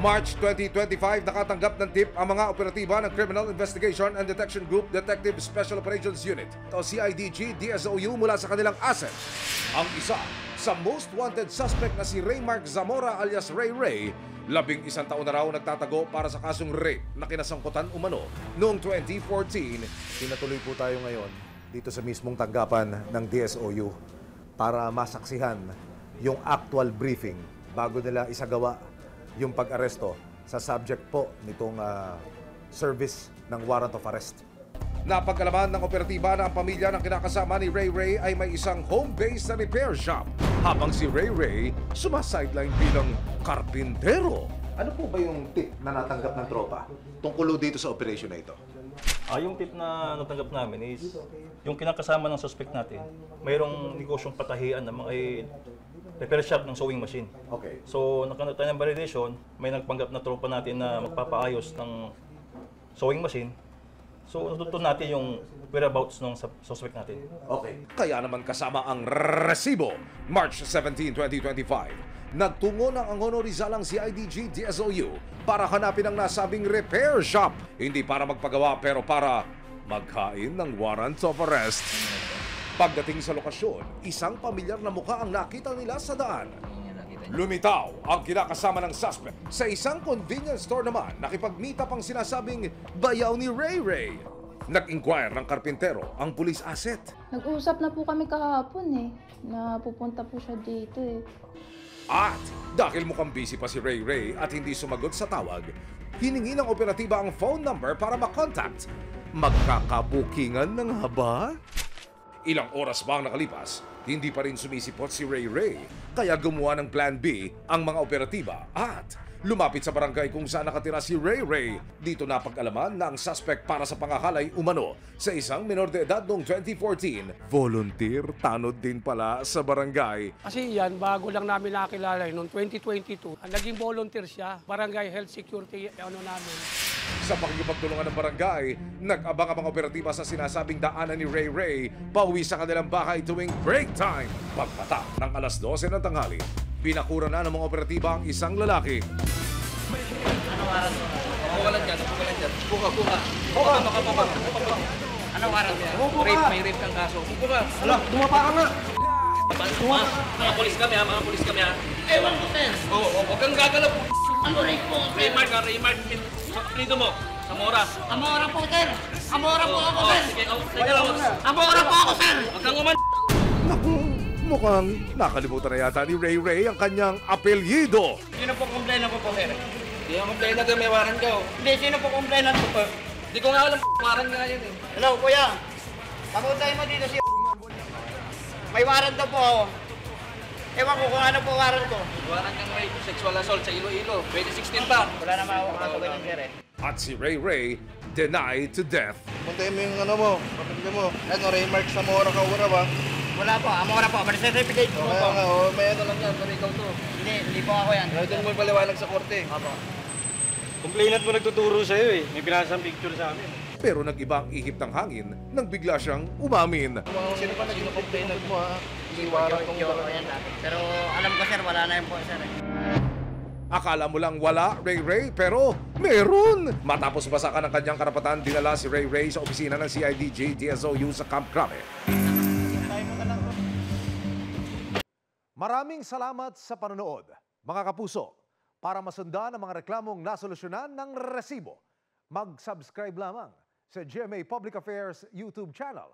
March 2025, nakatanggap ng tip ang mga operatiba ng Criminal Investigation and Detection Group Detective Special Operations Unit o CIDG DSOU mula sa kanilang asset. Ang isa sa most wanted suspect na si Raymark Zamora alias Ray Ray, 11 taon na raw nagtatago para sa kasong rape na kinasangkutan umano noong 2014. Pinatuloy po tayo ngayon dito sa mismong tanggapan ng DSOU para masaksihan yung actual briefing bago nila isagawa yung pag-aresto sa subject po nitong service ng warrant of arrest. Napagkalaman ng operatiba na ang pamilya ng kinakasama ni Ray Ray ay may isang home-based na repair shop, habang si Ray Ray sumasideline bilang karpintero. Ano po ba yung tip na natanggap ng tropa tungkol dito sa operation na ito? Yung tip na natanggap namin is yung kinakasama ng suspect natin, mayroong negosyong patahian ng mga repair shop ng sewing machine. Okay. So, nagkaroon tayo ng validation, may nagpanggap na tropa natin na magpapaayos ng sewing machine. So, natutunan natin yung whereabouts ng suspect natin. Okay. Kaya naman kasama ang resibo, March 17, 2025, nagtungo ng Angono Rizal ang CIDG DSOU para hanapin ang nasabing repair shop. Hindi para magpagawa pero para maghain ng warrant of arrest. Pagdating sa lokasyon, isang pamilyar na mukha ang nakita nila sa daan. Lumitaw ang kinakasama ng suspect. Sa isang convenience store naman, nakipag-meet up ang sinasabing bayaw ni Ray Ray. Nag-inquire ng karpintero ang police asset. Nag-usap na po kami kahapon na pupunta po siya dito At dahil mukhang busy pa si Ray Ray at hindi sumagot sa tawag, hiningi ng operatiba ang phone number para makontact. Magkakabukingan ng haba? Ilang oras ba ang nakalipas, hindi pa rin sumisipot si Ray Ray. Kaya gumawa ng plan B ang mga operatiba at lumapit sa barangay kung saan nakatira si Ray Ray. Dito napag-alaman na ang suspect para sa pangahalay umano sa isang menor de edad noong 2014. Volunteer tanod din pala sa barangay. Kasi yan, bago lang namin nakilala noong 2022. Naging volunteer siya, barangay health security namin. Sa pakikipagtulungan ng barangay, nag-abang ang mga operatiba sa sinasabing daanan ni Ray Ray pauwi sa kanilang bahay tuwing break time. Pagpata ng alas 12 ng tanghali, pinakura na ng mga operatiba ang isang lalaki. Anong araw mo? Pukalan dyan, pukalan dyan. Puka. Anong araw mo? Rape, may rape kang kaso. Puka. Hala, dumapa ka nga! Mga polis kami ha. Ewan ko, sir. Oo, huwag kang gagalaw. Ano rape po, sir? Raymark. Dito mo, Zamora. Zamora po, sir. Zamora po ako, sir. Sige, teka lang. Zamora po ako, sir. Huwag kang uman. Naku, mukhang nakalimutan na yata ni Ray Ray ang kanyang apelyido. Sino po complainant ko po, sir? Hindi ako complainant ka, may waran ka. Hindi, sino po complainant ko po? Hindi ko nga alam, waran nga yun eh. Hello, kuya. Pamutay mo dito si may waran daw po ako. Ewan ko kung ano po waran ko. Waran kang rape, sexual assault sa Iloilo. 2016 pa. Wala na mawawak ako ganun, sir eh. At si Ray Ray denied to death. Puntayin mo yung ano mo, kapatid mo. Ano, Raymark Zamora ka una ba? Wala po, amora po. Birth certificate ko po. Kaya nga, may ano lang yan, pero ikaw to. Hindi po ako yan. Kaya doon mo paliwanag sa korte. Opo. Complainant mo nagtuturo sa'yo may pinasang picture sa amin. Pero nag-iba ang ihip ng hangin nang bigla siyang umamin. Sino pa naging complainant mo ha? Iwaran kong yan dati. Pero alam ko sir, wala na yun po sir. Akala mo lang wala, Ray Ray, pero meron! Matapos basakan ng kanyang karapatan, dinala si Ray Ray sa opisina ng CIDG DSOU sa Camp Crame. Maraming salamat sa panonood, mga kapuso. Para masundan ang mga reklamong nasolusyonan ng resibo, mag-subscribe lamang sa GMA Public Affairs YouTube channel